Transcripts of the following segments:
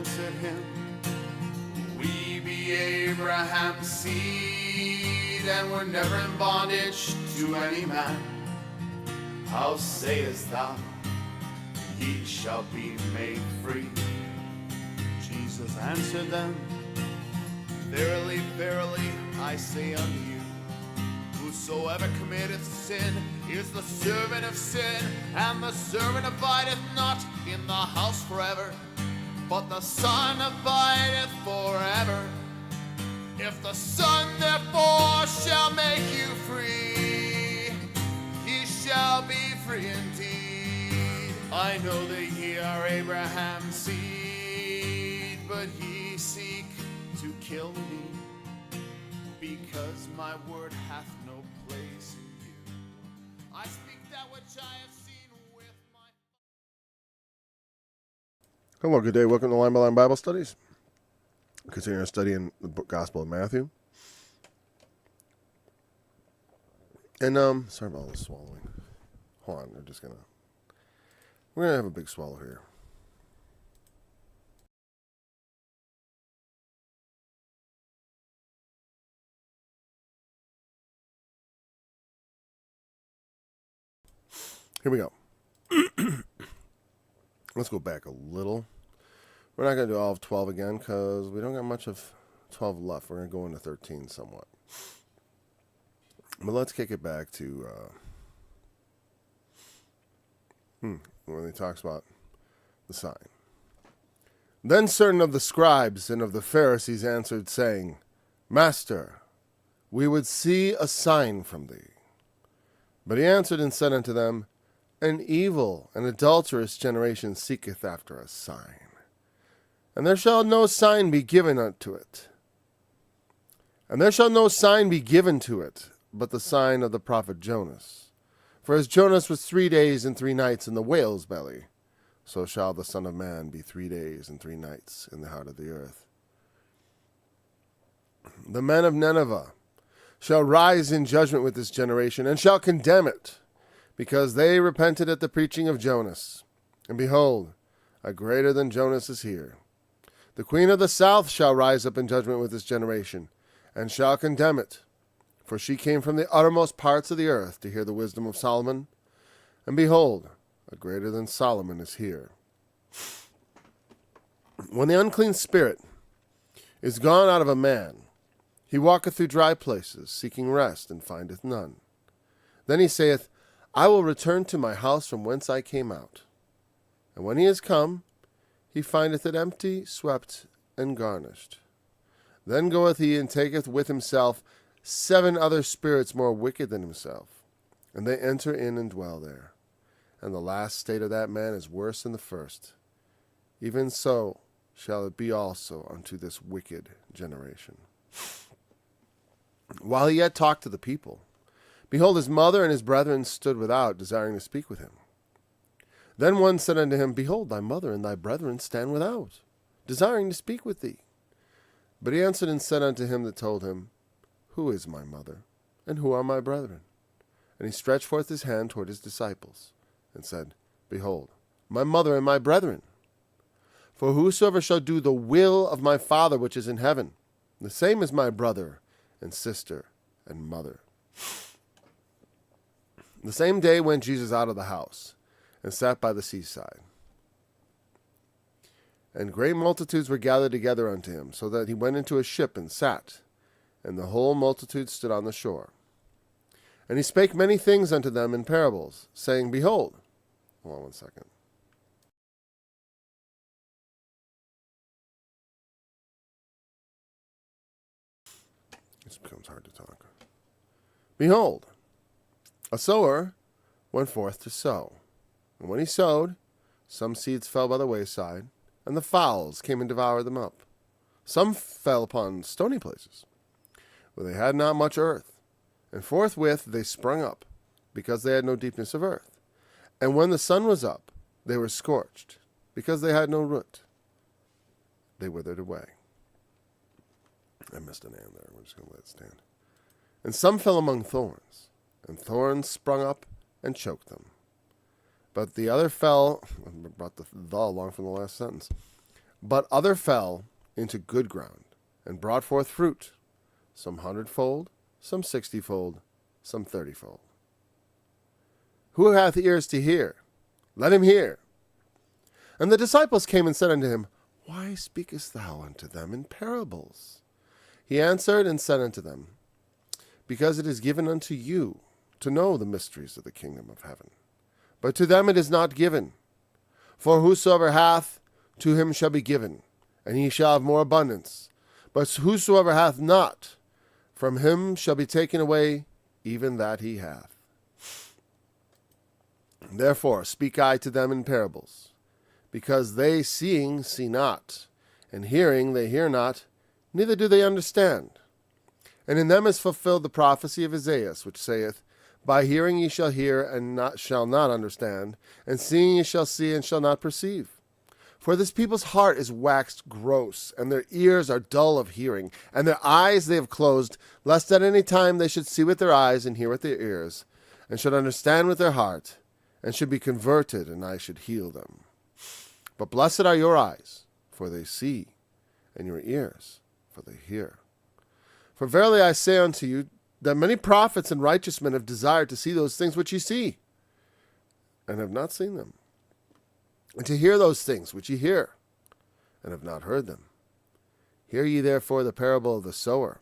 answered him, we be Abraham's seed, and were never in bondage to any man. How sayest thou, ye shall be made free? Jesus answered them, verily, verily, I say unto you, whosoever committeth sin is the servant of sin, and the servant abideth not in the house forever, but the Son abideth forever. If the Son therefore shall make you free, ye shall be free indeed. I know that ye are Abraham's seed, but ye seek to kill me, because my word hath no place in you. I speak that which I have seen with my... Hello, good day. Welcome to Line by Line Bible Studies. Continuing our study in the Gospel of Matthew. And, sorry about all the swallowing. Hold on, we're gonna have a big swallow here. Here we go. Let's go back a little. We're not going to do all of 12 again because we don't got much of 12 left. We're going to go into 13 somewhat. But let's kick it back to when he talks about the sign. Then certain of the scribes and of the Pharisees answered, saying, Master, we would see a sign from thee. But he answered and said unto them, An evil and adulterous generation seeketh after a sign, and there shall no sign be given unto it. And there shall no sign be given to it, but the sign of the prophet Jonas. For as Jonas was 3 days and 3 nights in the whale's belly, so shall the Son of Man be 3 days and 3 nights in the heart of the earth. The men of Nineveh shall rise in judgment with this generation, and shall condemn it, because they repented at the preaching of Jonas. And behold, a greater than Jonas is here. The queen of the south shall rise up in judgment with this generation, and shall condemn it. For she came from the uttermost parts of the earth to hear the wisdom of Solomon. And behold, a greater than Solomon is here. When the unclean spirit is gone out of a man, he walketh through dry places, seeking rest, and findeth none. Then he saith, I will return to my house from whence I came out. And when he is come, he findeth it empty, swept, and garnished. Then goeth he and taketh with himself 7 other spirits more wicked than himself, and they enter in and dwell there. And the last state of that man is worse than the first. Even so shall it be also unto this wicked generation. While he yet talked to the people, behold, his mother and his brethren stood without, desiring to speak with him. Then one said unto him, Behold, thy mother and thy brethren stand without, desiring to speak with thee. But he answered and said unto him that told him, Who is my mother, and who are my brethren? And he stretched forth his hand toward his disciples, and said, Behold, my mother and my brethren. For whosoever shall do the will of my Father which is in heaven, the same is my brother and sister and mother. The same day went Jesus out of the house, and sat by the seaside. And great multitudes were gathered together unto him, so that he went into a ship and sat, and the whole multitude stood on the shore. And he spake many things unto them in parables, saying, Behold, hold on one second. This becomes hard to talk. Behold, a sower went forth to sow. And when he sowed, some seeds fell by the wayside, and the fowls came and devoured them up. Some fell upon stony places, where they had not much earth, and forthwith they sprung up, because they had no deepness of earth. And when the sun was up, they were scorched, because they had no root. They withered away. I missed an and there. We're just going to let it stand. And some fell among thorns, and thorns sprung up and choked them. But the other fell, I brought the along from the last sentence, But other fell into good ground, and brought forth fruit, some 100-fold, some 60-fold, some 30-fold. Who hath ears to hear? Let him hear. And the disciples came and said unto him, Why speakest thou unto them in parables? He answered and said unto them, Because it is given unto you to know the mysteries of the kingdom of heaven. But to them it is not given. For whosoever hath, to him shall be given, and he shall have more abundance. But whosoever hath not, from him shall be taken away even that he hath. Therefore speak I to them in parables, because they seeing see not, and hearing they hear not, neither do they understand. And in them is fulfilled the prophecy of Isaiah, which saith, By hearing ye shall hear, and shall not understand, and seeing ye shall see, and shall not perceive. For this people's heart is waxed gross, and their ears are dull of hearing, and their eyes they have closed, lest at any time they should see with their eyes, and hear with their ears, and should understand with their heart, and should be converted, and I should heal them. But blessed are your eyes, for they see, and your ears, for they hear. For verily I say unto you, that many prophets and righteous men have desired to see those things which ye see, and have not seen them, and to hear those things which ye hear, and have not heard them. Hear ye therefore the parable of the sower.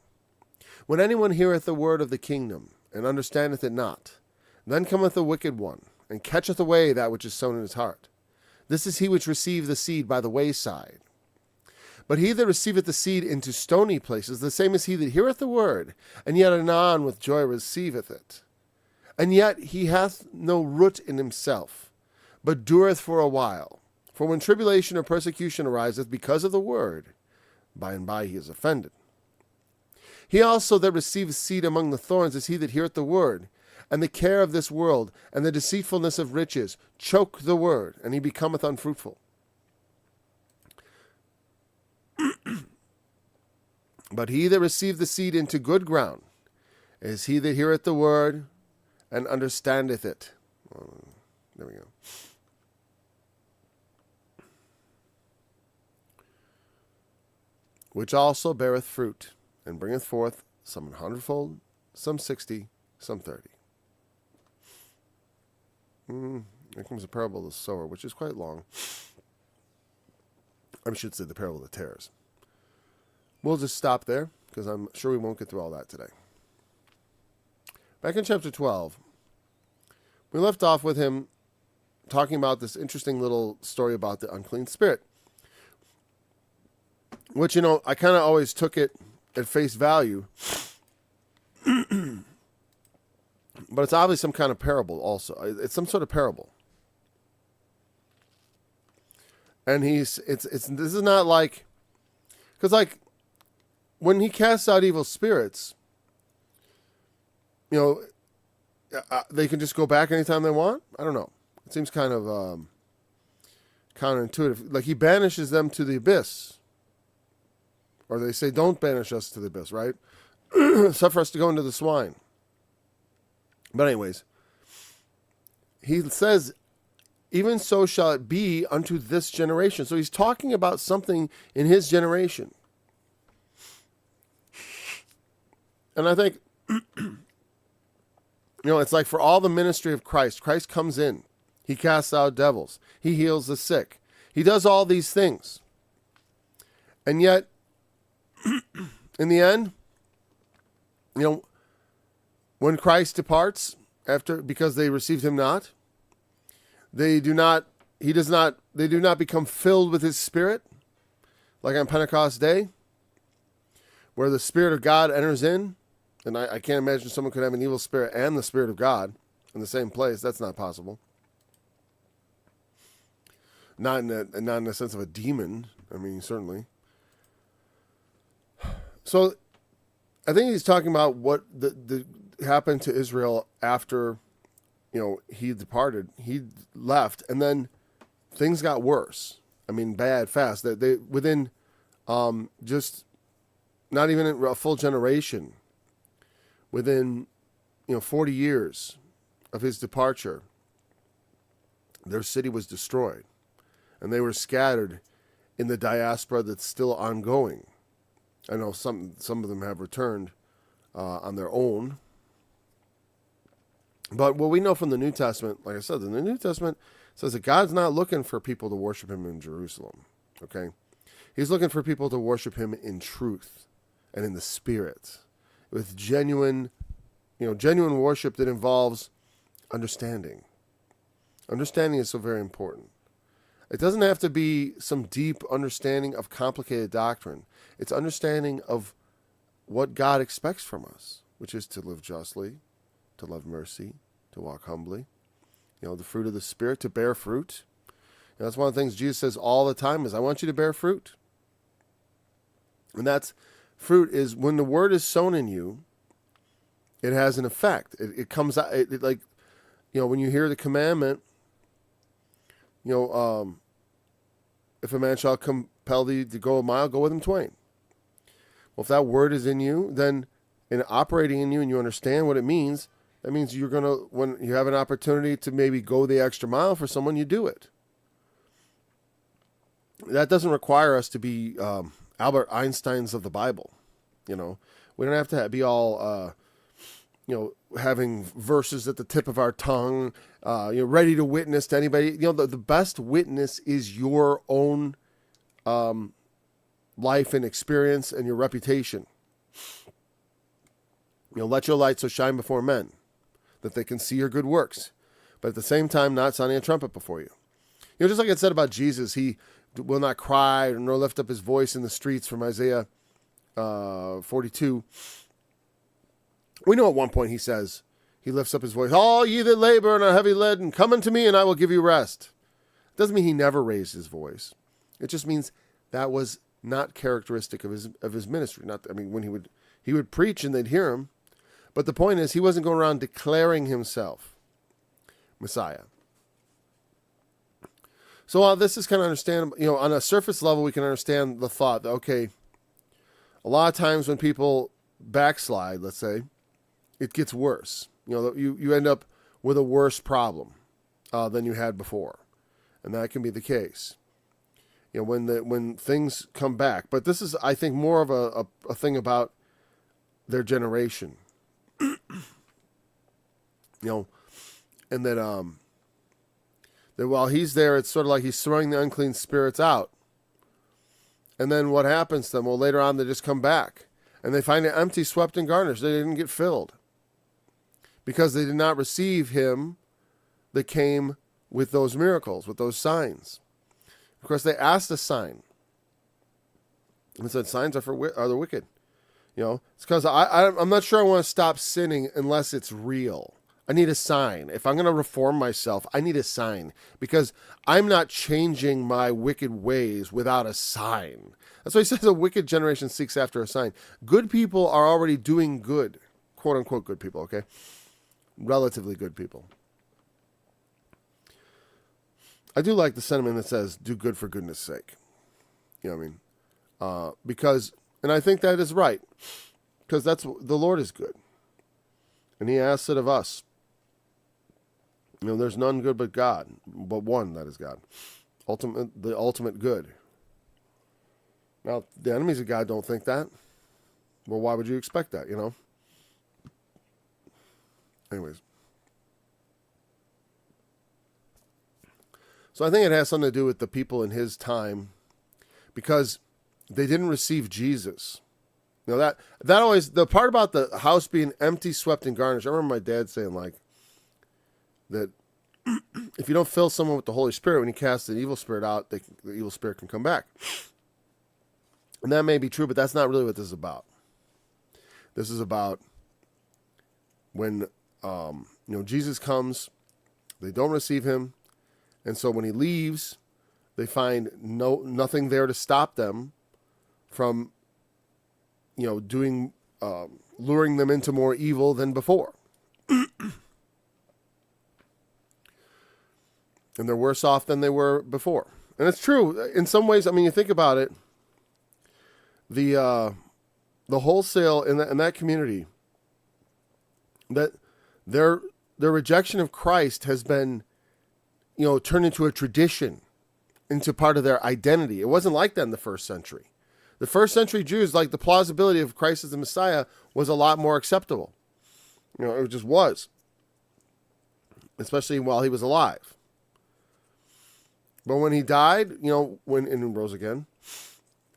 When anyone heareth the word of the kingdom, and understandeth it not, then cometh the wicked one, and catcheth away that which is sown in his heart. This is he which received the seed by the wayside. But he that receiveth the seed into stony places, the same is he that heareth the word, and yet anon with joy receiveth it. And yet he hath no root in himself, but dureth for a while. For when tribulation or persecution ariseth because of the word, by and by he is offended. He also that receives seed among the thorns is he that heareth the word, and the care of this world, and the deceitfulness of riches, choke the word, and he becometh unfruitful. But he that received the seed into good ground is he that heareth the word, and understandeth it. There we go. Which also beareth fruit, and bringeth forth some 100-fold, some 60, some 30. Here comes the parable of the sower, which is quite long. I should say the parable of the tares. We'll just stop there, because I'm sure we won't get through all that today. Back in chapter 12, we left off with him talking about this interesting little story about the unclean spirit. Which, I kind of always took it at face value. But it's obviously some kind of parable also. It's some sort of parable. And this is not like, because like, when he casts out evil spirits, they can just go back anytime they want? I don't know. It seems kind of counterintuitive. Like he banishes them to the abyss. Or they say, don't banish us to the abyss, right? Suffer us to go into the swine. But anyways, he says, even so shall it be unto this generation. So he's talking about something in his generation. And I think, it's like for all the ministry of Christ, Christ comes in. He casts out devils. He heals the sick. He does all these things. And yet, in the end, when Christ departs, because they received him not, they do not become filled with his spirit, like on Pentecost Day, where the Spirit of God enters in. And I can't imagine someone could have an evil spirit and the Spirit of God in the same place. That's not possible. Not in the sense of a demon. I mean, certainly. So, I think he's talking about what the happened to Israel after, he departed. He left, and then things got worse. I mean, bad, fast. They within just not even a full generation. Within 40 years of his departure, their city was destroyed, and they were scattered in the diaspora that's still ongoing. I know some of them have returned on their own. But what we know from the New Testament, like I said, the New Testament says that God's not looking for people to worship him in Jerusalem. Okay? He's looking for people to worship him in truth and in the spirit, with genuine worship that involves understanding. Understanding is so very important. It doesn't have to be some deep understanding of complicated doctrine. It's understanding of what God expects from us, which is to live justly, to love mercy, to walk humbly. The fruit of the Spirit, to bear fruit. That's one of the things Jesus says all the time is, I want you to bear fruit. And that's, fruit is, when the word is sown in you, it has an effect. It comes out, when you hear the commandment, if a man shall compel thee to go a mile, go with him twain. Well, if that word is in you, then in operating in you and you understand what it means, that means you're going to, when you have an opportunity to maybe go the extra mile for someone, you do it. That doesn't require us to be Albert Einsteins of the Bible. We don't have to be all, having verses at the tip of our tongue, ready to witness to anybody. The best witness is your own life and experience and your reputation. Let your light so shine before men that they can see your good works, but at the same time not sounding a trumpet before you. Just like it said about Jesus, he will not cry nor lift up his voice in the streets, from Isaiah 42. We know at one point he says, he lifts up his voice, all ye that labor and are heavy laden, come unto me and I will give you rest. It doesn't mean he never raised his voice. It just means that was not characteristic of his ministry. When he would preach and they'd hear him, but the point is he wasn't going around declaring himself Messiah. So while this is kind of understandable, on a surface level, we can understand the thought that, okay, a lot of times when people backslide, let's say, it gets worse. You end up with a worse problem than you had before. And that can be the case. When things come back. But this is, I think, more of a thing about their generation. And that while he's there, it's sort of like he's throwing the unclean spirits out. And then what happens to them? Well, later on, they just come back. And they find it empty, swept, and garnished. They didn't get filled. Because they did not receive him that came with those miracles, with those signs. Of course, they asked a sign. And said, signs are the wicked. It's because I'm not sure I want to stop sinning unless it's real. I need a sign. If I'm going to reform myself, I need a sign. Because I'm not changing my wicked ways without a sign. That's why he says a wicked generation seeks after a sign. Good people are already doing good. Quote unquote good people, okay? Relatively good people. I do like the sentiment that says, do good for goodness sake. Because, and I think that is right. Because the Lord is good. And he asks it of us. There's none good but God. But one, that is God. The ultimate good. Now, the enemies of God don't think that. Well, why would you expect that, Anyways. So I think it has something to do with the people in his time, because they didn't receive Jesus. That always, the part about the house being empty, swept, and garnished, I remember my dad saying that if you don't fill someone with the Holy Spirit, when you cast an evil spirit out, the evil spirit can come back. And that may be true, but that's not really what this is about. This is about when Jesus comes, they don't receive him, and so when he leaves, they find nothing there to stop them from doing luring them into more evil than before. And they're worse off than they were before. And it's true in some ways. You think about it, the wholesale in that community, that their rejection of Christ has been turned into a tradition into part of their identity. It wasn't like that in the first century. The first century Jews, like the plausibility of Christ as the Messiah, was a lot more acceptable. It just was. Especially while he was alive. But when he died, and rose again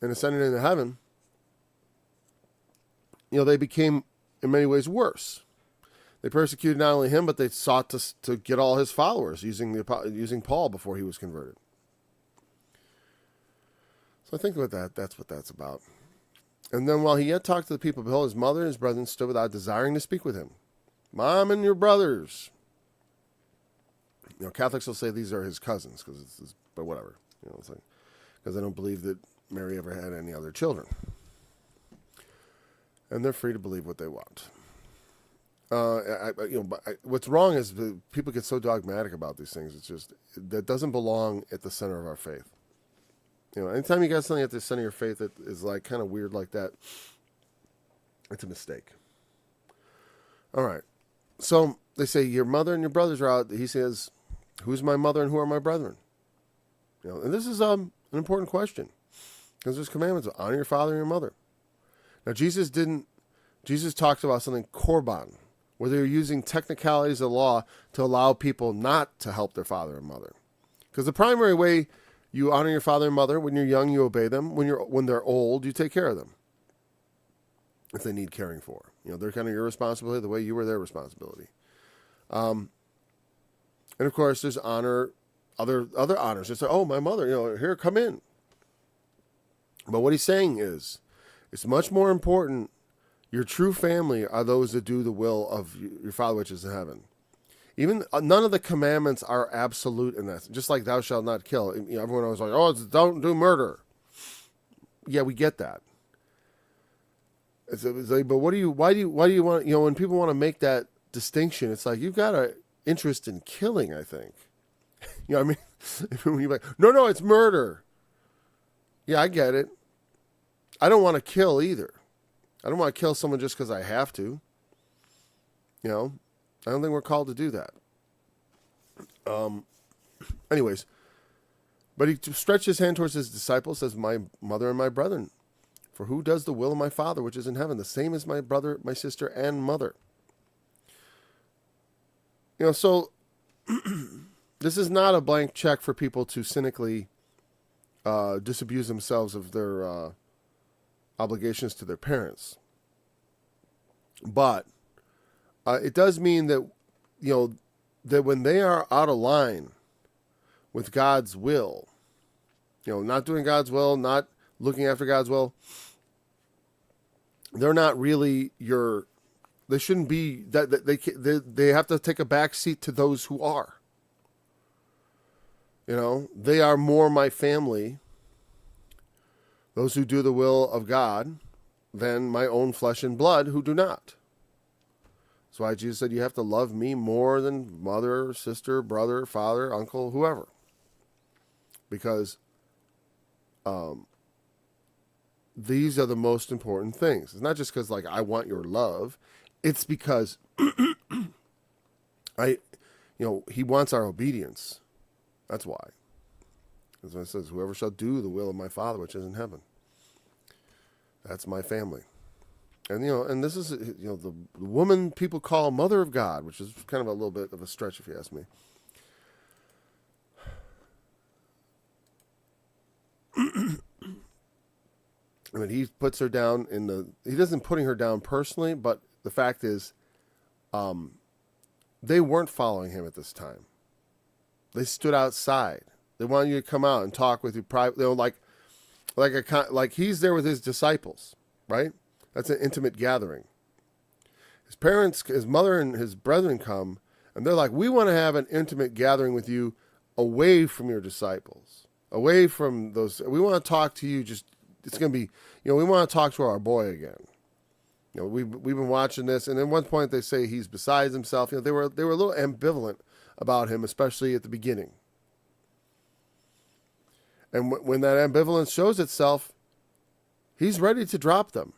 and ascended into heaven, they became in many ways worse. They persecuted not only him, but they sought to get all his followers using Paul before he was converted. So I think about that. That's what that's about. And then while he yet talked to the people, behold, his mother and his brethren stood without, desiring to speak with him. Mom and your brothers. Catholics will say these are his cousins, but whatever. It's like, because I don't believe that Mary ever had any other children. And they're free to believe what they want. What's wrong is people get so dogmatic about these things. It's just, that doesn't belong at the center of our faith. Anytime you got something at the center of your faith that is like kind of weird like that, it's a mistake. All right. So they say, your mother and your brothers are out. He says, who's my mother and who are my brethren? And this is an important question, because there's commandments of honor your father and your mother. Now, Jesus talked about something, korban, where they were using technicalities of the law to allow people not to help their father and mother. Because the primary way you honor your father and mother, when you're young, you obey them. When they're old, you take care of them. If they need caring for. They're kind of your responsibility the way you were their responsibility. And of course, there's honor, other honors. It's like, oh, my mother, here, come in. But what he's saying is, it's much more important. Your true family are those that do the will of your Father which is in heaven. Even none of the commandments are absolute in that. Just like thou shalt not kill. Everyone always like, oh, don't do murder. Yeah, we get that. It's like, but why do you want, when people want to make that distinction, it's like, you've got an interest in killing, I think. You know what I mean? When you're like, no, it's murder. Yeah, I get it. I don't want to kill either. I don't want to kill someone just because I have to. I don't think we're called to do that. Anyways, but he stretched his hand towards his disciples, says, my mother and my brethren. For who does the will of my Father which is in heaven? The same as my brother, my sister, and mother. So this is not a blank check for people to cynically disabuse themselves of their obligations to their parents. But it does mean that, that when they are out of line with God's will, not doing God's will, not looking after God's will, they're not really they shouldn't be, that they have to take a back seat to those who are. They are more my family, those who do the will of God, than my own flesh and blood who do not. That's why Jesus said you have to love me more than mother, sister, brother, father, uncle, whoever. Because these are the most important things. It's not just because I want your love. It's because he wants our obedience. That's why. That's why it says, whoever shall do the will of my Father which is in heaven. That's my family. And, and this is, the woman people call Mother of God, which is kind of a little bit of a stretch if you ask me. I mean, he puts her down he doesn't putting her down personally, but the fact is, they weren't following him at this time. They stood outside. They wanted you to come out and talk with you privately, like he's there with his disciples, right? That's an intimate gathering. His parents, his mother and his brethren come, and they're like, we want to have an intimate gathering with you away from your disciples, away from those. We want to talk to you. It's going to be, we want to talk to our boy again. We've been watching this, and at one point they say he's beside himself. They were a little ambivalent about him, especially at the beginning. And when that ambivalence shows itself, he's ready to drop them.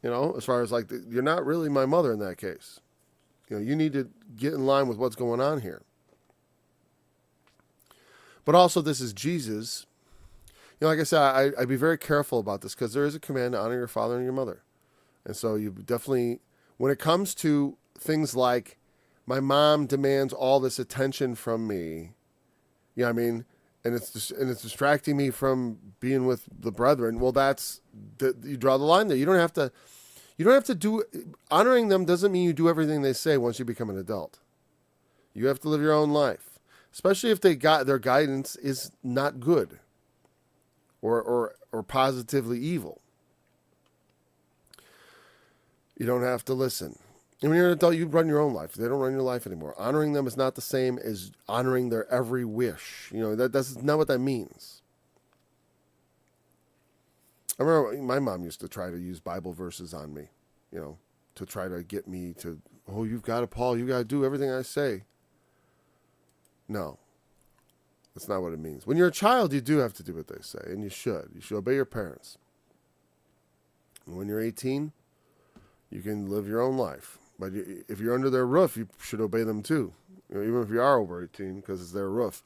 As far as you're not really my mother in that case. You need to get in line with what's going on here. But also, this is Jesus. Like I said, I'd be very careful about this because there is a command to honor your father and your mother. And so you definitely, when it comes to things like my mom demands all this attention from me, you know what I mean? And it's distracting me from being with the brethren. Well, you draw the line there. You don't have to do, honoring them doesn't mean you do everything they say once you become an adult. You have to live your own life, especially if their guidance is not good or positively evil. You don't have to listen. And when you're an adult, you run your own life. They don't run your life anymore. Honoring them is not the same as honoring their every wish. That's not what that means. I remember my mom used to try to use Bible verses on me, to try to get me to, you've got to, Paul, you got to do everything I say. No, that's not what it means. When you're a child, you do have to do what they say, and you should. You should obey your parents. And when you're 18, you can live your own life. But if you're under their roof, you should obey them too. Even if you are over 18, because it's their roof.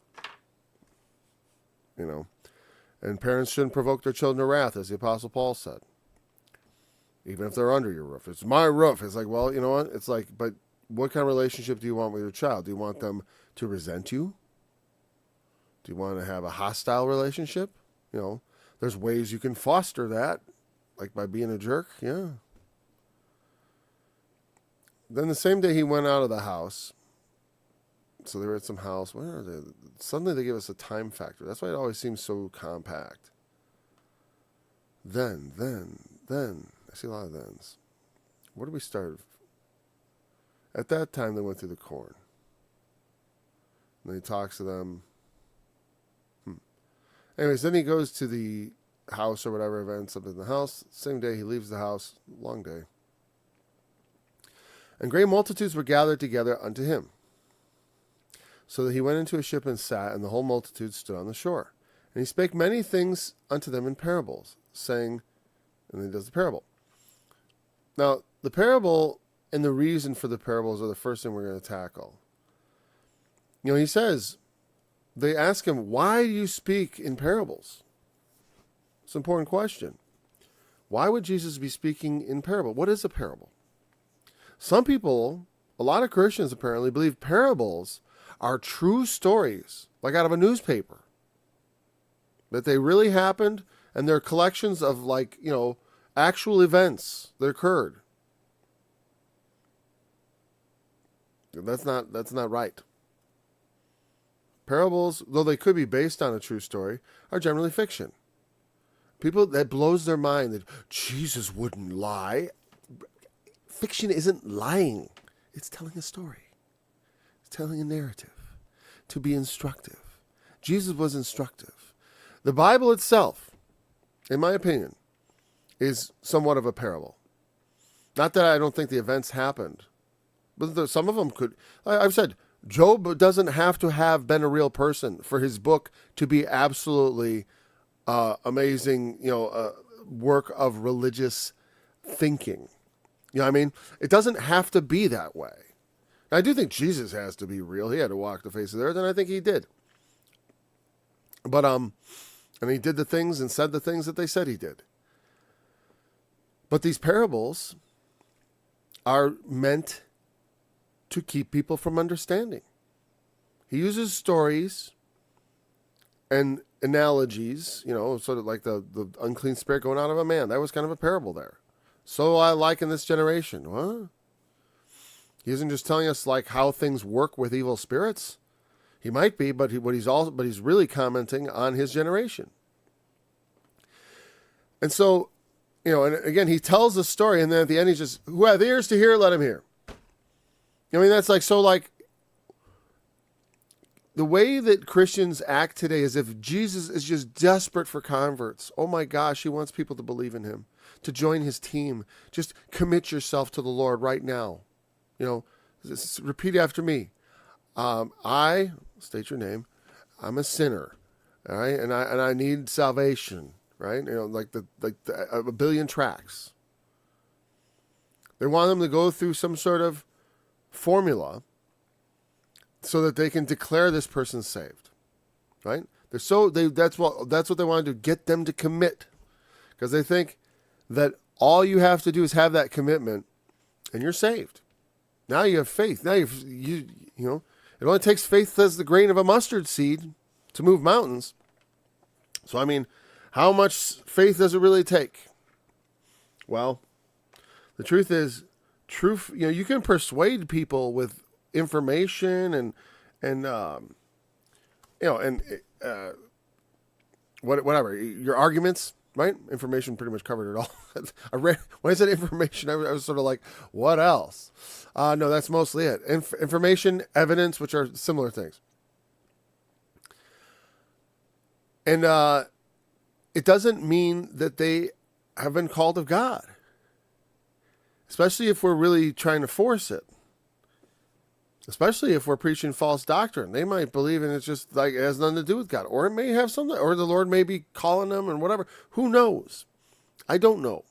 And parents shouldn't provoke their children to wrath, as the Apostle Paul said. Even if they're under your roof. It's my roof. It's like, well, you know what? It's like, but what kind of relationship do you want with your child? Do you want them to resent you? Do you want to have a hostile relationship? There's ways you can foster that, like by being a jerk. Yeah. Then the same day he went out of the house, so they were at some house. Where are they? Suddenly they give us a time factor. That's why it always seems so compact. Then. I see a lot of thens. Where did we start? At that time, they went through the corn. And he talks to them. Anyways, then he goes to the house or whatever event, up in the house. Same day he leaves the house. Long day. And great multitudes were gathered together unto him. So that he went into a ship and sat, and the whole multitude stood on the shore. And he spake many things unto them in parables, saying, and then he does the parable. Now, the parable and the reason for the parables are the first thing we're going to tackle. He says, they ask him, why do you speak in parables? It's an important question. Why would Jesus be speaking in parable? What is a parable? Some people, a lot of Christians apparently, believe parables are true stories, like out of a newspaper, that they really happened, and they're collections of actual events that occurred. That's not right. Parables, though they could be based on a true story, are generally fiction. People, that blows their mind that Jesus wouldn't lie. Fiction isn't lying. It's telling a story. It's telling a narrative to be instructive. Jesus was instructive. The Bible itself, in my opinion, is somewhat of a parable. Not that I don't think the events happened, but some of them could. I've said, Job doesn't have to have been a real person for his book to be absolutely amazing, work of religious thinking. You know what I mean? It doesn't have to be that way. I do think Jesus has to be real. He had to walk the face of the earth, and I think he did. But, and he did the things and said the things that they said he did. But these parables are meant to keep people from understanding. He uses stories and analogies, sort of like the unclean spirit going out of a man. That was kind of a parable there. So I like in this generation. What? He isn't just telling us how things work with evil spirits. He might be, but he's really commenting on his generation. And so, and again, he tells the story, and then at the end, he just, who have ears to hear, let him hear. That's the way that Christians act today is if Jesus is just desperate for converts. Oh my gosh, he wants people to believe in him, to join his team. Just commit yourself to the Lord right now. Repeat after me. I, state your name, I'm a sinner, all right? And I need salvation, right? A billion tracks. They want them to go through some sort of formula so that they can declare this person saved. right? That's what they want to do, get them to commit, because they think that all you have to do is have that commitment, and you're saved. Now you have faith. Now you know it only takes faith as the grain of a mustard seed to move mountains. So I mean, how much faith does it really take? Well, the truth is, you can persuade people with information and whatever your arguments, right? Information pretty much covered it all. When I said information, I was sort of like, what else? No, that's mostly it. Information, evidence, which are similar things. And it doesn't mean that they have been called of God, especially if we're really trying to force it. Especially if we're preaching false doctrine. They might believe and it's just like it has nothing to do with God. Or it may have something, or the Lord may be calling them and whatever. Who knows? I don't know.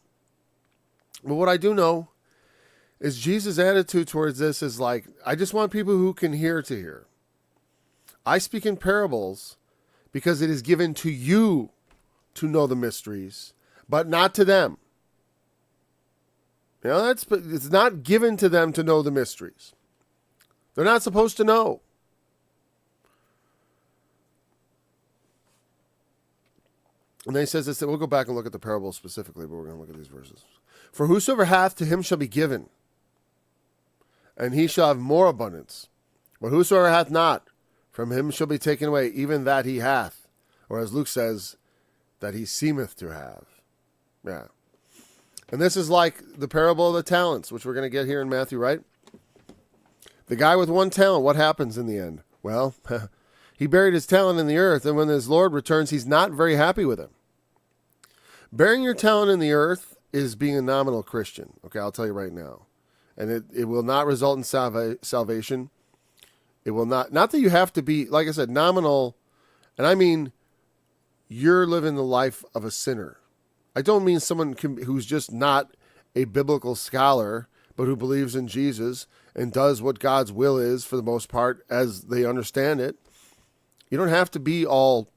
But what I do know is Jesus' attitude towards this is like, I just want people who can hear to hear. I speak in parables because it is given to you to know the mysteries, but not to them. It's not given to them to know the mysteries. They're not supposed to know. And then he says this, we'll go back and look at the parable specifically, but we're going to look at these verses. For whosoever hath, to him shall be given, and he shall have more abundance. But whosoever hath not, from him shall be taken away, even that he hath. Or as Luke says, that he seemeth to have. Yeah. And this is like the parable of the talents, which we're going to get here in Matthew, right? The guy with one talent, what happens in the end? Well, he buried his talent in the earth, and when his Lord returns, he's not very happy with him. Burying your talent in the earth is being a nominal Christian. Okay, I'll tell you right now. And it will not result in salvation. It will not that you have to be, like I said, nominal, and I mean you're living the life of a sinner. I don't mean someone who's just not a biblical scholar, but who believes in Jesus and does what God's will is for the most part as they understand it. You don't have to be all,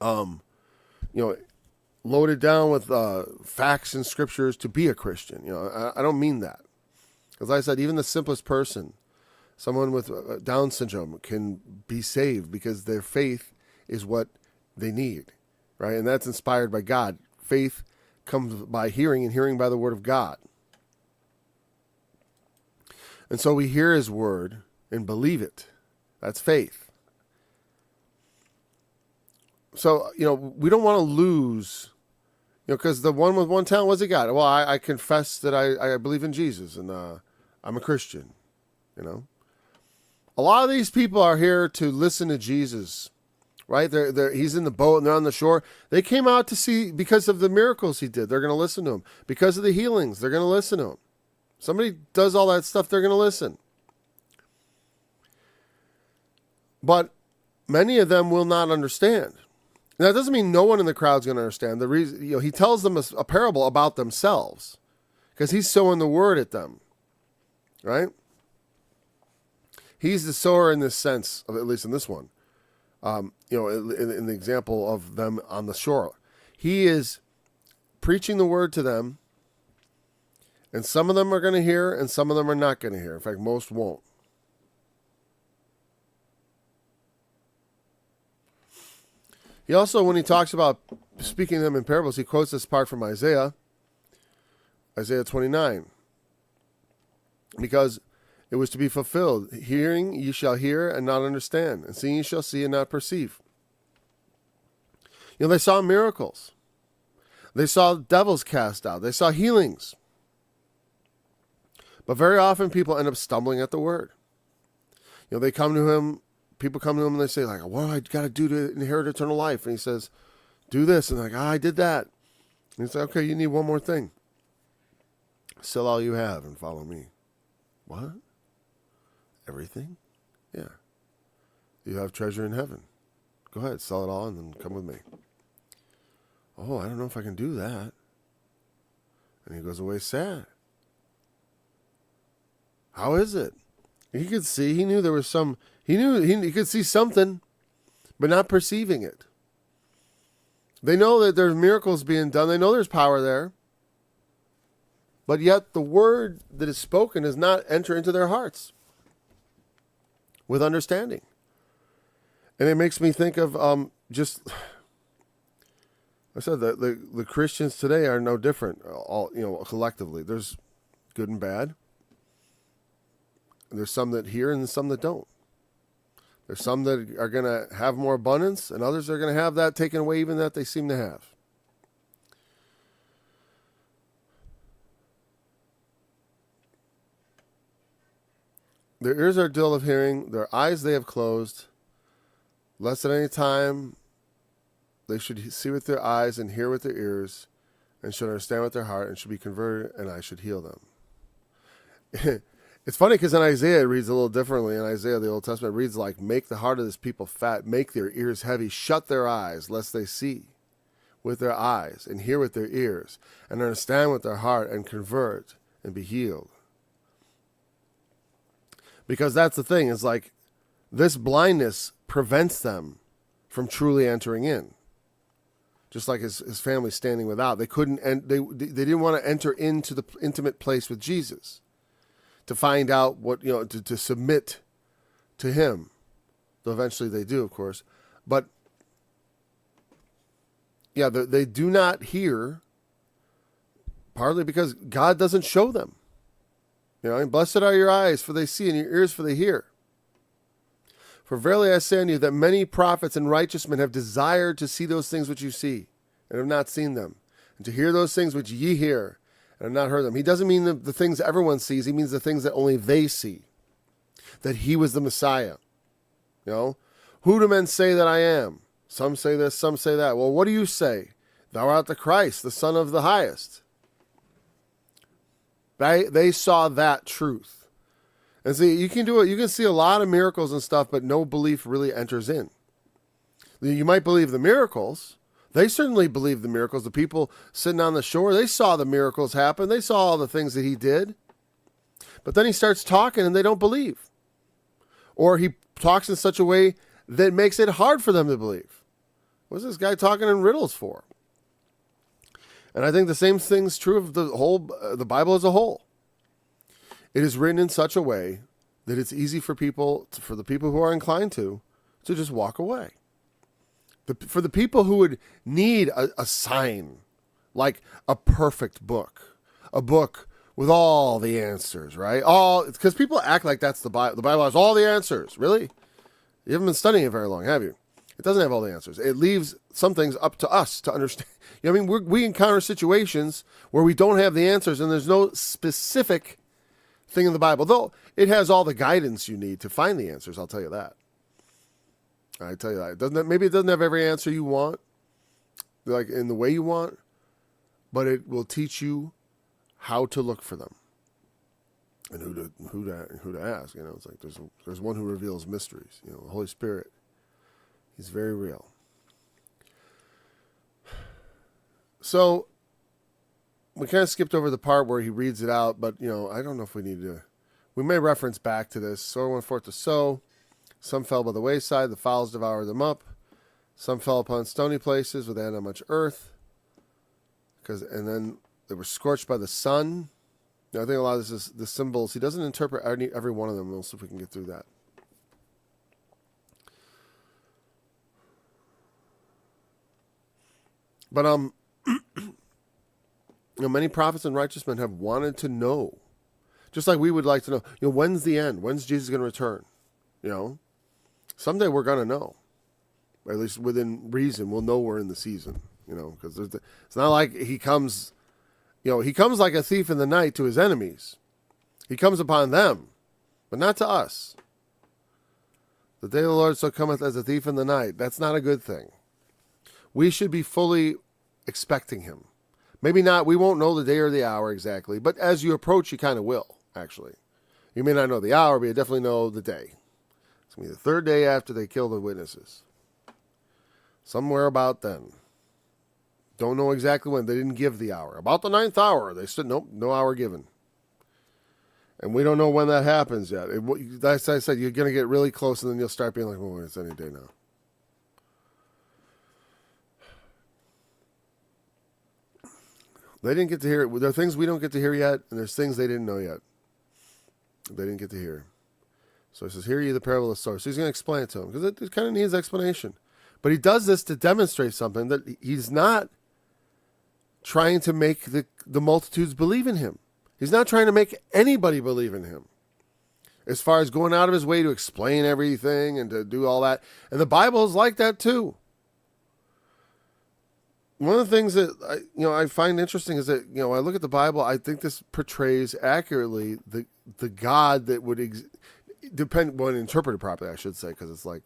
loaded down with facts and scriptures to be a Christian. I don't mean that. As I said, even the simplest person, someone with Down syndrome, can be saved because their faith is what they need, right? And that's inspired by God. Faith comes by hearing, and hearing by the word of God. And so we hear his word and believe it. That's faith. So, we don't want to lose, because the one with one talent, what's he got? Well, I confess that I believe in Jesus and I'm a Christian, A lot of these people are here to listen to Jesus, right? He's in the boat and they're on the shore. They came out to see because of the miracles he did. They're going to listen to him. Because of the healings, they're going to listen to him. Somebody does all that stuff, they're going to listen. But many of them will not understand. Now, that doesn't mean no one in the crowd's going to understand. The reason, he tells them a parable about themselves because he's sowing the word at them, right? He's the sower in this sense, at least in this one. In the example of them on the shore, he is preaching the word to them. And some of them are going to hear, and some of them are not going to hear. In fact, most won't. He also, when he talks about speaking to them in parables, he quotes this part from Isaiah 29. Because it was to be fulfilled. Hearing ye shall hear and not understand, and seeing ye shall see and not perceive. They saw miracles. They saw devils cast out. They saw healings. But very often people end up stumbling at the word. They come to him, people come to him and they say, like, what do I got to do to inherit eternal life? And he says, do this. And they're like, I did that. And he's like, okay, you need one more thing. Sell all you have and follow me. What? Everything? Yeah. You have treasure in heaven. Go ahead, sell it all and then come with me. Oh, I don't know if I can do that. And he goes away sad. How is it? He could see, he knew there was some, he knew he could see something, but not perceiving it. They know that there's miracles being done. They know there's power there. But yet the word that is spoken does not enter into their hearts with understanding. And it makes me think of I said that the Christians today are no different. All collectively, there's good and bad. And there's some that hear and some that don't. There's some that are going to have more abundance, and others are going to have that taken away, even that they seem to have. Their ears are dull of hearing, their eyes they have closed, lest at any time they should see with their eyes and hear with their ears, and should understand with their heart, and should be converted, and I should heal them. It's funny because in Isaiah it reads a little differently. In Isaiah, the Old Testament, it reads like, make the heart of this people fat, make their ears heavy, shut their eyes, lest they see with their eyes, and hear with their ears, and understand with their heart, and convert, and be healed. Because that's the thing, is like, this blindness prevents them from truly entering in. Just like his family standing without. They couldn't, and they didn't want to enter into the intimate place with Jesus to find out what, to submit to him. Though eventually they do, of course. But, yeah, they do not hear, partly because God doesn't show them. Blessed are your eyes, for they see, and your ears, for they hear. For verily I say unto you, that many prophets and righteous men have desired to see those things which you see, and have not seen them, and to hear those things which ye hear, and have not heard them. He doesn't mean the things everyone sees. He means the things that only they see. That he was the Messiah. Who do men say that I am? Some say this, some say that. Well, what do you say? Thou art the Christ, the Son of the Highest. They saw that truth. And see, you can do it. You can see a lot of miracles and stuff, but no belief really enters in. You might believe the miracles. They certainly believed the miracles. The people sitting on the shore, they saw the miracles happen. They saw all the things that he did. But then he starts talking and they don't believe. Or he talks in such a way that makes it hard for them to believe. What's this guy talking in riddles for? And I think the same thing's true of the Bible as a whole. It is written in such a way that it's easy for the people who are inclined to just walk away. For the people who would need a sign, like a perfect book, a book with all the answers, right? Because people act like that's the Bible. The Bible has all the answers. Really? You haven't been studying it very long, have you? It doesn't have all the answers. It leaves some things up to us to understand. We encounter situations where we don't have the answers, and there's no specific thing in the Bible, though it has all the guidance you need to find the answers. I'll tell you that. I tell you that. Maybe it doesn't have every answer you want, like in the way you want, but it will teach you how to look for them and who to ask. It's like there's one who reveals mysteries. The Holy Spirit. He's very real. So we kind of skipped over the part where he reads it out, but I don't know if we need to. We may reference back to this. Sower went forth to sow. Some fell by the wayside, the fowls devoured them up. Some fell upon stony places where they had not much earth. And then they were scorched by the sun. I think a lot of this is the symbols. He doesn't interpret every one of them. We'll see if we can get through that. But many prophets and righteous men have wanted to know, just like we would like to know. When's the end? When's Jesus going to return? Someday we're going to know. Or at least within reason, we'll know we're in the season. Because it's not like he comes. He comes like a thief in the night to his enemies. He comes upon them, but not to us. The day of the Lord so cometh as a thief in the night. That's not a good thing. We should be fully expecting him. Maybe not, we won't know the day or the hour exactly, but as you approach, you kind of will, actually. You may not know the hour, but you definitely know the day. It's going to be the third day after they kill the witnesses. Somewhere about then. Don't know exactly when. They didn't give the hour. About the 9th hour. They said, nope, no hour given. And we don't know when that happens yet. As I said, you're going to get really close, and then you'll start being like, well, it's any day now. They didn't get to hear it. There are things we don't get to hear yet, and there's things they didn't know yet. They didn't get to hear. So he says, hear ye the parable of the sower. So he's going to explain it to him because it kind of needs explanation. But he does this to demonstrate something, that he's not trying to make the multitudes believe in him. He's not trying to make anybody believe in him, as far as going out of his way to explain everything and to do all that. And the Bible is like that too. One of the things that I find interesting is that, I look at the Bible, I think this portrays accurately the God that would depend when interpreted properly, I should say, because it's like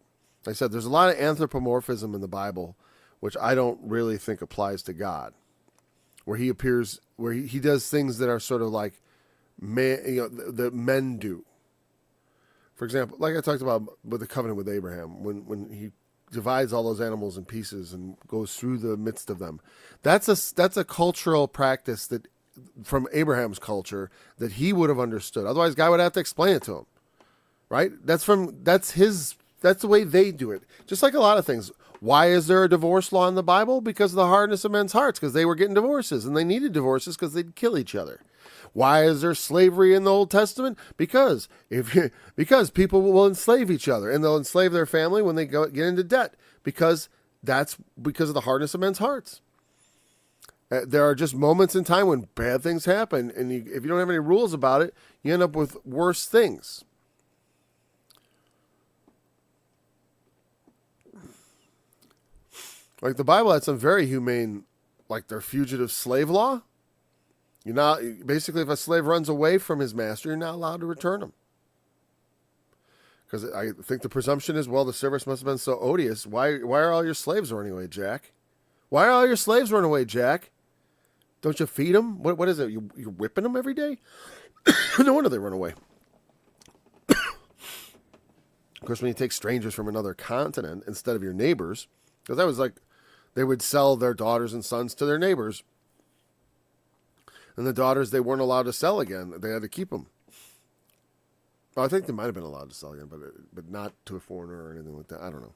I said, there's a lot of anthropomorphism in the Bible, which I don't really think applies to God, where he appears, where he does things that are sort of like man, that men do. For example, like I talked about with the covenant with Abraham, when he divides all those animals in pieces and goes through the midst of them. That's a cultural practice that from Abraham's culture that he would have understood. Otherwise, God would have to explain it to him, right? That's the way they do it. Just like a lot of things. Why is there a divorce law in the Bible? Because of the hardness of men's hearts, because they were getting divorces and they needed divorces because they'd kill each other. Why is there slavery in the Old Testament? Because people will enslave each other, and they'll enslave their family when they get into debt, because that's because of the hardness of men's hearts. There are just moments in time when bad things happen, and if you don't have any rules about it, you end up with worse things. Like the Bible had some very humane, like their fugitive slave law. You're not, basically, if a slave runs away from his master, you're not allowed to return him. Because I think the presumption is, well, the service must have been so odious. Why are all your slaves running away, Jack? Why are all your slaves running away, Jack? Don't you feed them? What is it? You're whipping them every day? No wonder they run away. Of course, when you take strangers from another continent instead of your neighbors, because that was like, they would sell their daughters and sons to their neighbors. And the daughters, they weren't allowed to sell again. They had to keep them. Well, I think they might have been allowed to sell again, but not to a foreigner or anything like that. I don't know.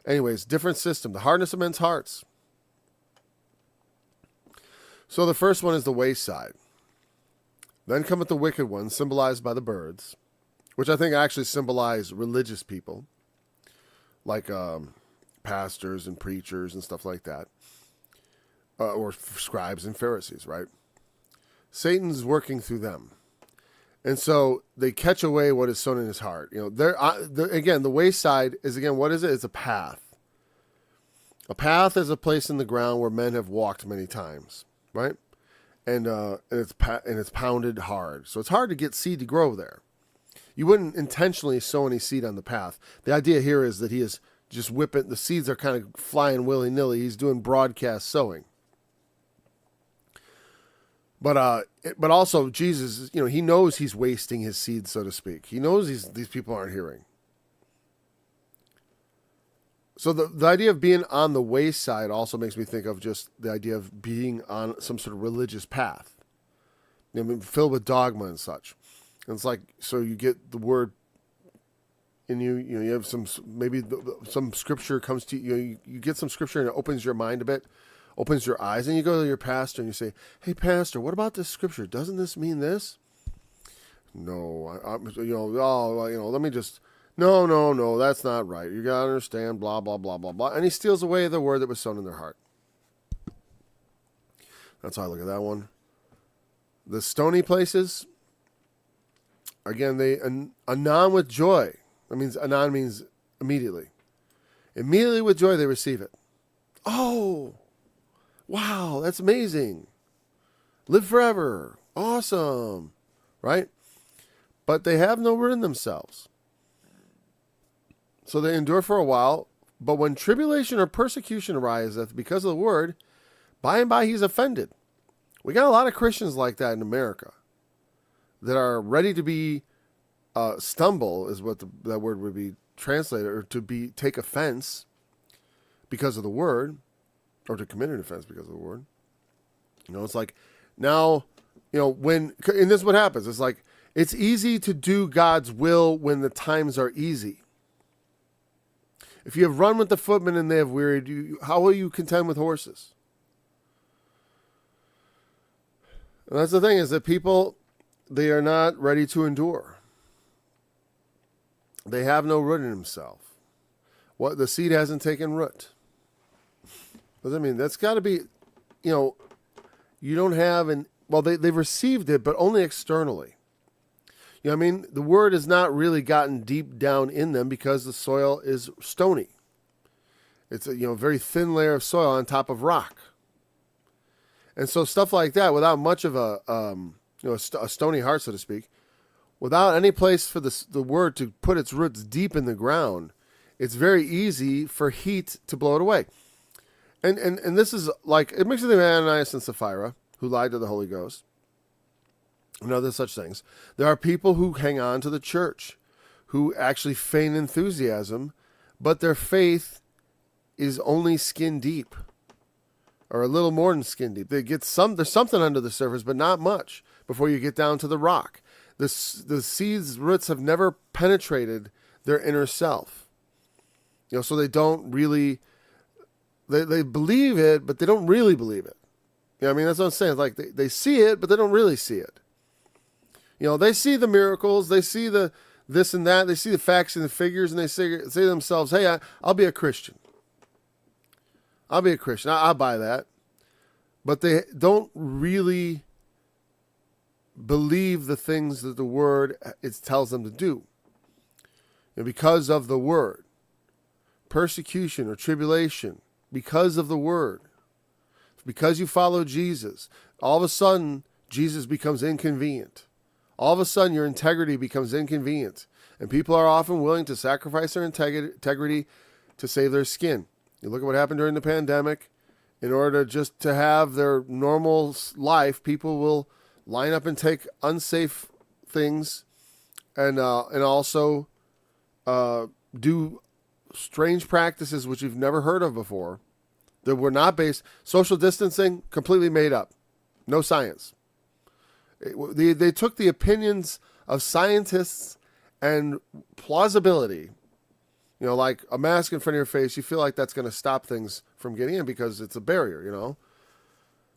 Anyways, different system. The hardness of men's hearts. So the first one is the wayside. Then cometh the wicked one, symbolized by the birds, which I think actually symbolize religious people, like pastors and preachers and stuff like that, or scribes and Pharisees, right? Satan's working through them. And so they catch away what is sown in his heart. Again, the wayside is, again, what is it? It's a path. A path is a place in the ground where men have walked many times, right? And it's pounded hard. So it's hard to get seed to grow there. You wouldn't intentionally sow any seed on the path. The idea here is that he is just whipping, the seeds are kind of flying willy-nilly. He's doing broadcast sowing. But also Jesus, he knows he's wasting his seed, so to speak. He knows these people aren't hearing. So the idea of being on the wayside also makes me think of just the idea of being on some sort of religious path, filled with dogma and such. And it's like, so you get the word in you, you have some scripture comes to you, you get some scripture and it opens your mind a bit. Opens your eyes, and you go to your pastor and you say, "Hey, pastor, what about this scripture? Doesn't this mean this?" No, let me just, no, that's not right. You gotta understand, blah blah blah blah blah. And he steals away the word that was sown in their heart. That's how I look at that one. The stony places, again, they anon with joy. That means anon means immediately. Immediately with joy they receive it. Oh. Wow, that's amazing. Live forever. Awesome. Right? But they have no root in themselves. So they endure for a while, but when tribulation or persecution ariseth because of the word, by and by he's offended. We got a lot of Christians like that in America that are ready to be stumble, is what that word would be translated, or to take offense because of the word. Or to commit an offense because of the word. It's like, now, and this is what happens. It's like, it's easy to do God's will when the times are easy. If you have run with the footmen and they have wearied you, how will you contend with horses? And that's the thing, is that people, they are not ready to endure. They have no root in themselves. What the seed hasn't taken root. Does that mean that's got to be, you don't have they've received it, but only externally. I mean, the word has not really gotten deep down in them because the soil is stony. It's a very thin layer of soil on top of rock. And so stuff like that, without much of a stony heart, so to speak, without any place for the word to put its roots deep in the ground, it's very easy for heat to blow it away. And this is like, it makes me think of Ananias and Sapphira, who lied to the Holy Ghost, and other such things. There are people who hang on to the church, who actually feign enthusiasm, but their faith is only skin deep, or a little more than skin deep. There's something under the surface, but not much before you get down to the rock. The seed's roots have never penetrated their inner self. So they don't really, they believe it, but they don't really believe it. I mean, that's what I'm saying. It's like they see it, but they don't really see it. They see the miracles, they see the this and that, they see the facts and the figures, and they say to themselves, hey, I'll be a Christian. I'll be a Christian. I'll buy that. But they don't really believe the things that the word tells them to do. Because of the word. Persecution or tribulation. Because of the word. Because you follow Jesus. All of a sudden, Jesus becomes inconvenient. All of a sudden, your integrity becomes inconvenient. And people are often willing to sacrifice their integrity to save their skin. You look at what happened during the pandemic. In order just to have their normal life, people will line up and take unsafe things and also do strange practices which you've never heard of before that were not based. Social distancing, completely made up. No science. They took the opinions of scientists and plausibility. Like a mask in front of your face, you feel like that's going to stop things from getting in because it's a barrier,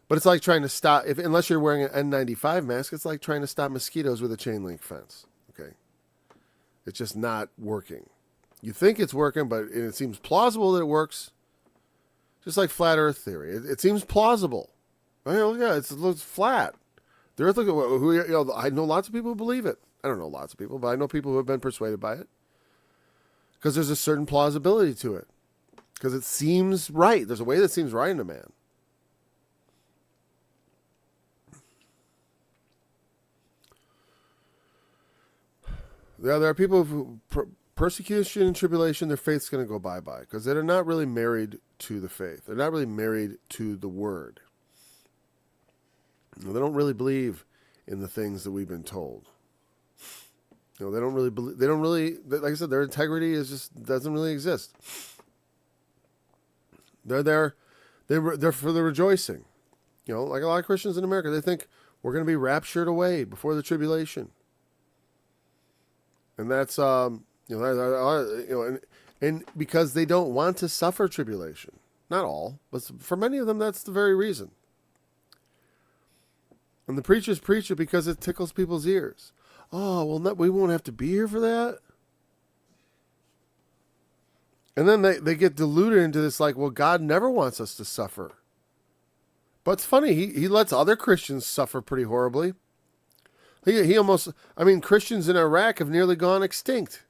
But it's like trying to stop, unless you're wearing an N95 mask, it's like trying to stop mosquitoes with a chain link fence, okay? It's just not working. You think it's working, but it seems plausible that it works. Just like flat earth theory. It seems plausible. It looks flat. The earth, I know lots of people who believe it. I don't know lots of people, but I know people who have been persuaded by it. Because there's a certain plausibility to it. Because it seems right. There's a way that seems right in a man. Yeah, there are people who persecution and tribulation, their faith's going to go bye-bye. Because they're not really married to the faith. They're not really married to the word. They don't really believe in the things that we've been told. They don't really believe. They don't really, like I said, their integrity doesn't really exist. They're there. They're for the rejoicing. Like a lot of Christians in America, they think we're going to be raptured away before the tribulation, and that's and because they don't want to suffer tribulation. Not all, but for many of them, that's the very reason. And the preachers preach it because it tickles people's ears. Oh, well, we won't have to be here for that. And then they get deluded into this like, well, God never wants us to suffer. But it's funny, he lets other Christians suffer pretty horribly. He almost, Christians in Iraq have nearly gone extinct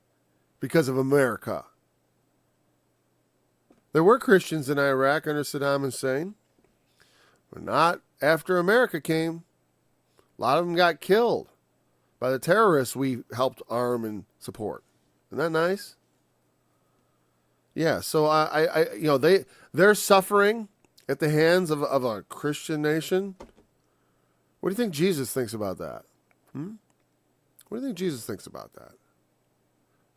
because of America. There were Christians in Iraq under Saddam Hussein, but not after America came. A lot of them got killed by the terrorists we helped arm and support. Isn't that nice? Yeah, so they're suffering at the hands of a Christian nation. What do you think Jesus thinks about that? What do you think Jesus thinks about that?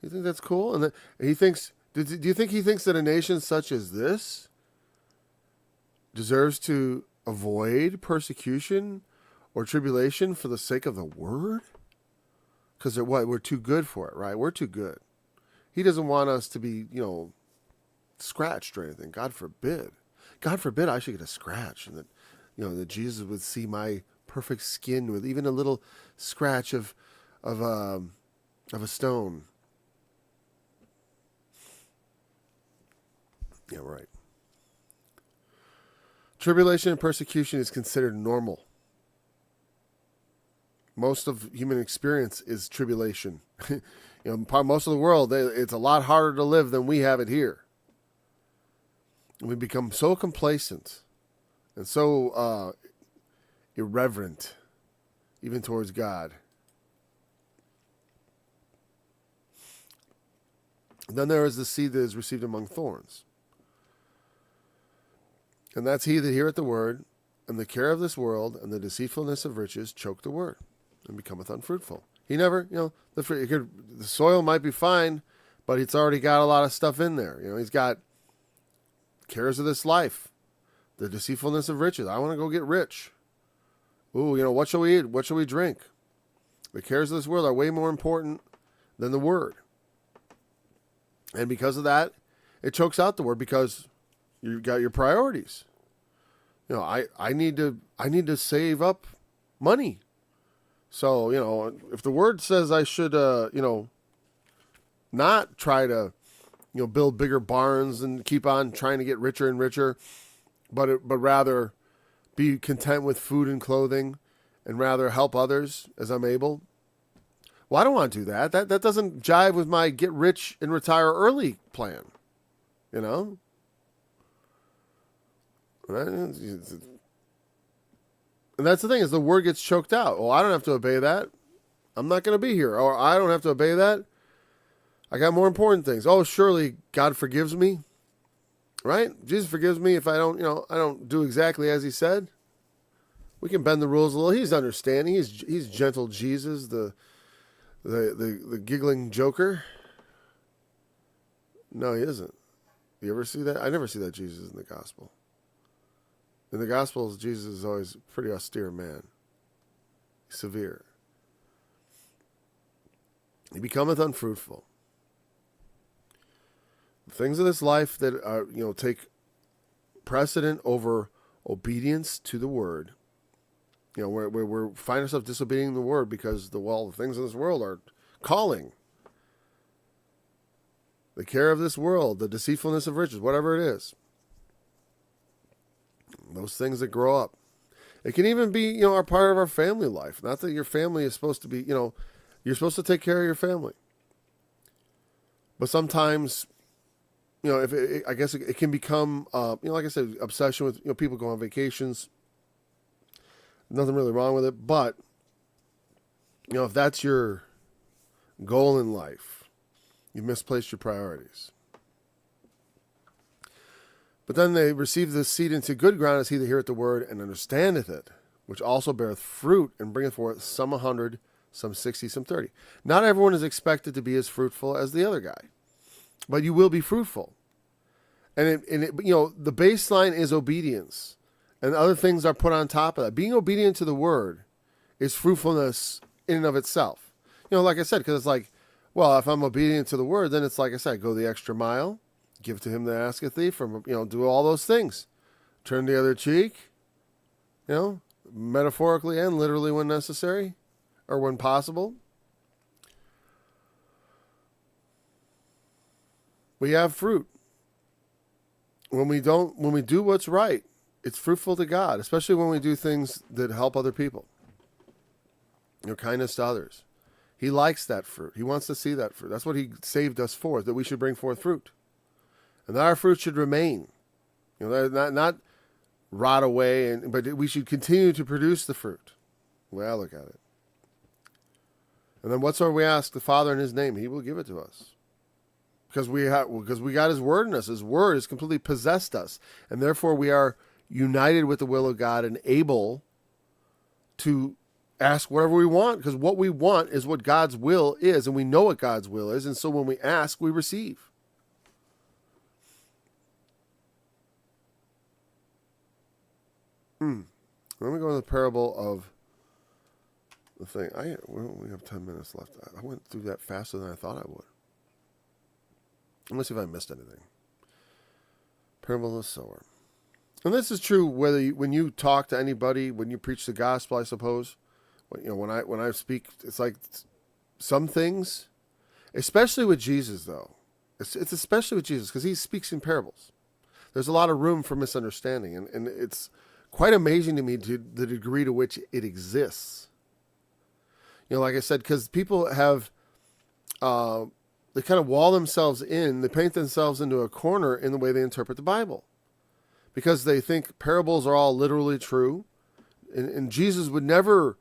You think that's cool? And he thinks. Do you think he thinks that a nation such as this deserves to avoid persecution or tribulation for the sake of the word? Because we're too good for it, right? We're too good. He doesn't want us to be, scratched or anything. God forbid. God forbid I should get a scratch, and that, that Jesus would see my perfect skin with even a little scratch of a stone. Yeah, right. Tribulation and persecution is considered normal. Most of human experience is tribulation. Most of the world, it's a lot harder to live than we have it here. We become so complacent and so irreverent, even towards God. Then there is the seed that is received among thorns. And that's he that heareth the word, and the care of this world, and the deceitfulness of riches choke the word, and becometh unfruitful. He never, the soil might be fine, but it's already got a lot of stuff in there. He's got cares of this life, the deceitfulness of riches. I want to go get rich. Ooh, what shall we eat? What shall we drink? The cares of this world are way more important than the word. And because of that, it chokes out the word because you've got your priorities. I need to save up money. So, if the word says I should, not try to, build bigger barns and keep on trying to get richer and richer, but rather be content with food and clothing and rather help others as I'm able. Well, I don't want to do that. That doesn't jive with my get rich and retire early plan, And that's the thing, is the word gets choked out. Oh, I don't have to obey that. I'm not going to be here. Or I don't have to obey that. I got more important things. Oh, surely God forgives me. Right? Jesus forgives me if I don't do exactly as he said. We can bend the rules a little. He's understanding. He's gentle Jesus, the giggling joker. No, he isn't. You ever see that? I never see that Jesus in the gospel. In the Gospels, Jesus is always a pretty austere man. Severe. He becometh unfruitful. The things of this life that are, take precedent over obedience to the word. Where we find ourselves disobeying the word because the things of this world are calling. The care of this world, the deceitfulness of riches, whatever it is. Those things that grow up. It can even be, are part of our family life. Not that your family is supposed to be, you're supposed to take care of your family. But sometimes, I guess it can become, like I said, obsession with, people go on vacations. Nothing really wrong with it. But, if that's your goal in life, you've misplaced your priorities. But then they receive this seed into good ground as he that heareth the word and understandeth it, which also beareth fruit and bringeth forth some 100, some 60, some 30. Not everyone is expected to be as fruitful as the other guy, but you will be fruitful. And the baseline is obedience, and other things are put on top of that. Being obedient to the word is fruitfulness in and of itself. Like I said, because it's like, well, if I'm obedient to the word, then it's like I said, go the extra mile. Give to him that asketh thee, do all those things. Turn the other cheek, metaphorically and literally when necessary or when possible. We have fruit. When we do what's right, it's fruitful to God, especially when we do things that help other people. Kindness to others. He likes that fruit. He wants to see that fruit. That's what he saved us for, that we should bring forth fruit. And that our fruit should remain, not rot away, but we should continue to produce the fruit. The way I look at it. And then whatsoever we ask the Father in his name, he will give it to us. Because we got his word in us. His word has completely possessed us. And therefore we are united with the will of God and able to ask whatever we want. Because what we want is what God's will is. And we know what God's will is. And so when we ask, we receive. Let me go to the parable of the thing. We have 10 minutes left. I went through that faster than I thought I would. Let's see if I missed anything. Parable of the sower. And this is true when you talk to anybody, when you preach the gospel, I suppose. When I speak, it's like some things, especially with Jesus, though. It's especially with Jesus because he speaks in parables. There's a lot of room for misunderstanding, and it's quite amazing to me to the degree to which it exists. Like I said, because people have, they kind of wall themselves in, they paint themselves into a corner in the way they interpret the Bible. Because they think parables are all literally true. And Jesus would never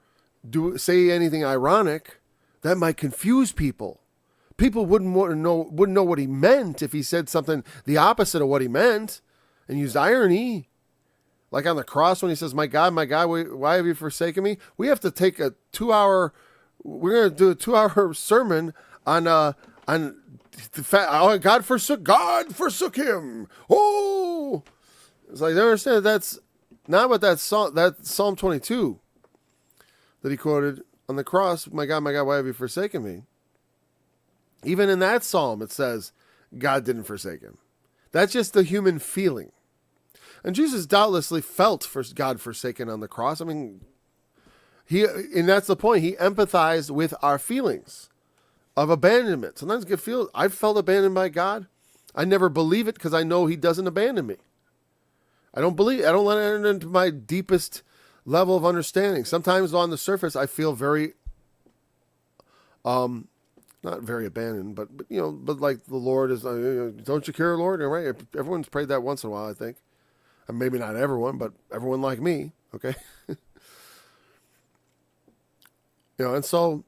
say anything ironic that might confuse people. People wouldn't know what he meant if he said something the opposite of what he meant and used irony. Like on the cross when he says, my God, why have you forsaken me? We have to take we're going to do a 2-hour sermon on the fact, God forsook him. Oh, it's like, they understand that's not what that Psalm 22 that he quoted on the cross. My God, why have you forsaken me? Even in that psalm, it says God didn't forsake him. That's just the human feeling. And Jesus doubtlessly felt for God forsaken on the cross. I mean, and that's the point. He empathized with our feelings of abandonment. Sometimes I've felt abandoned by God. I never believe it because I know he doesn't abandon me. I don't let it enter into my deepest level of understanding. Sometimes on the surface, I feel very, not very abandoned, but like the Lord is, don't you care, Lord? Right? Everyone's prayed that once in a while, I think. And maybe not everyone, but everyone like me. Okay. And so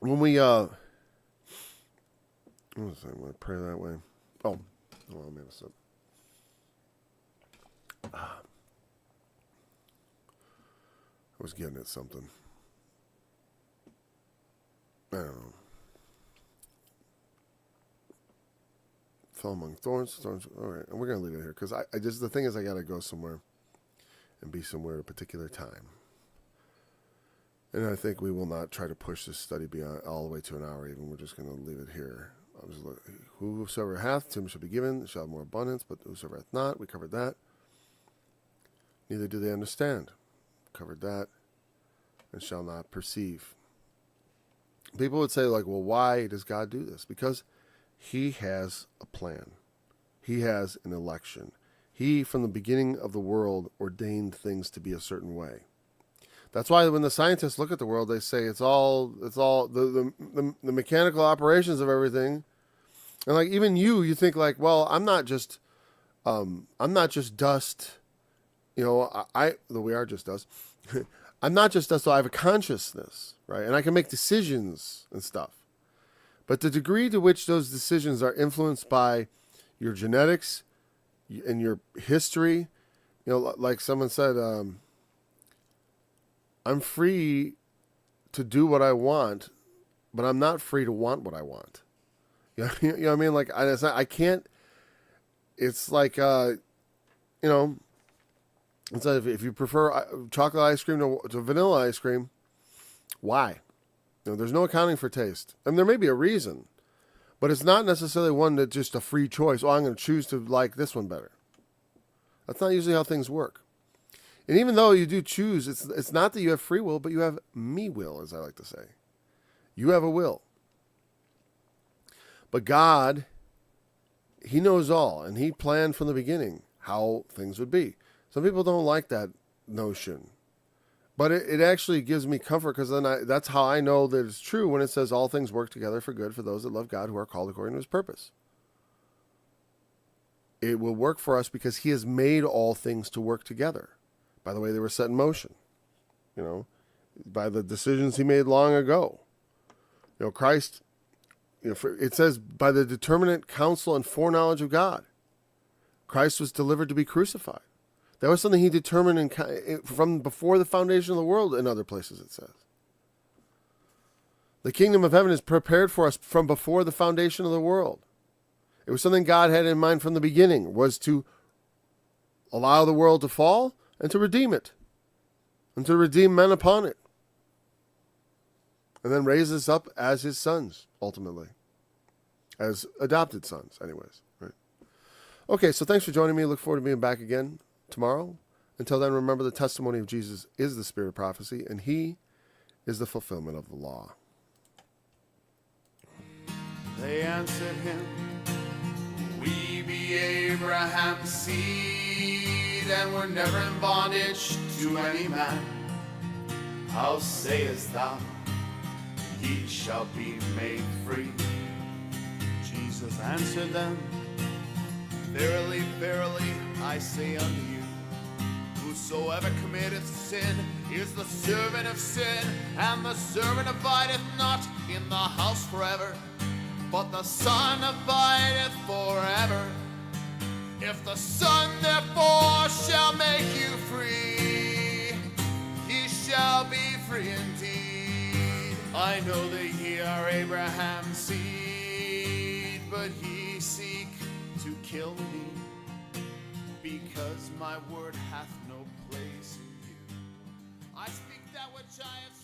when we, I'm going to pray that way. Oh, let me have a sip. I was getting at something. I don't know. Fell among thorns. All right, and we're gonna leave it here because the thing is I gotta go somewhere and be somewhere at a particular time. And I think we will not try to push this study beyond all the way to an hour. Even we're just gonna leave it here. Whosoever hath, to him shall be given, shall have more abundance. But whosoever hath not, we covered that. Neither do they understand. Covered that. And shall not perceive. People would say, like, well, why does God do this? Because he has a plan. He has an election. He, from the beginning of the world, ordained things to be a certain way. That's why when the scientists look at the world, they say it's all the mechanical operations of everything. And like even you think like, well, I'm not just dust. Though we are just dust. I'm not just dust, so I have a consciousness, right? And I can make decisions and stuff. But the degree to which those decisions are influenced by your genetics and your history, like someone said, I'm free to do what I want, but I'm not free to want what I want. You know what I mean? Like I can't. It's like it's like if you prefer chocolate ice cream to vanilla ice cream, why? There's no accounting for taste. And there may be a reason, but it's not necessarily one that's just a free choice. Oh, I'm going to choose to like this one better. That's not usually how things work. And even though you do choose, it's not that you have free will, but you have me will, as I like to say. You have a will. But God, he knows all, and he planned from the beginning how things would be. Some people don't like that notion. But it actually gives me comfort because then that's how I know that it's true when it says all things work together for good for those that love God who are called according to his purpose. It will work for us because he has made all things to work together. By the way, they were set in motion, by the decisions he made long ago. Christ, it says by the determinate counsel and foreknowledge of God, Christ was delivered to be crucified. That was something he determined from before the foundation of the world. In other places it says. The kingdom of heaven is prepared for us from before the foundation of the world. It was something God had in mind from the beginning, was to allow the world to fall and to redeem it. And to redeem men upon it. And then raise us up as his sons, ultimately. As adopted sons, anyways. Right? Okay, so thanks for joining me. Look forward to being back again tomorrow. Until then, remember the testimony of Jesus is the spirit of prophecy, and he is the fulfillment of the law. They answered him, we be Abraham's seed, and were never in bondage to any man. How sayest thou, ye shall be made free? Jesus answered them, verily, verily, I say unto you, whosoever committeth sin is the servant of sin, and the servant abideth not in the house forever, but the Son abideth forever. If the Son therefore shall make you free, ye shall be free indeed. I know that ye are Abraham's seed, but ye seek to kill me, because my word hath no place in you. I speak that which I have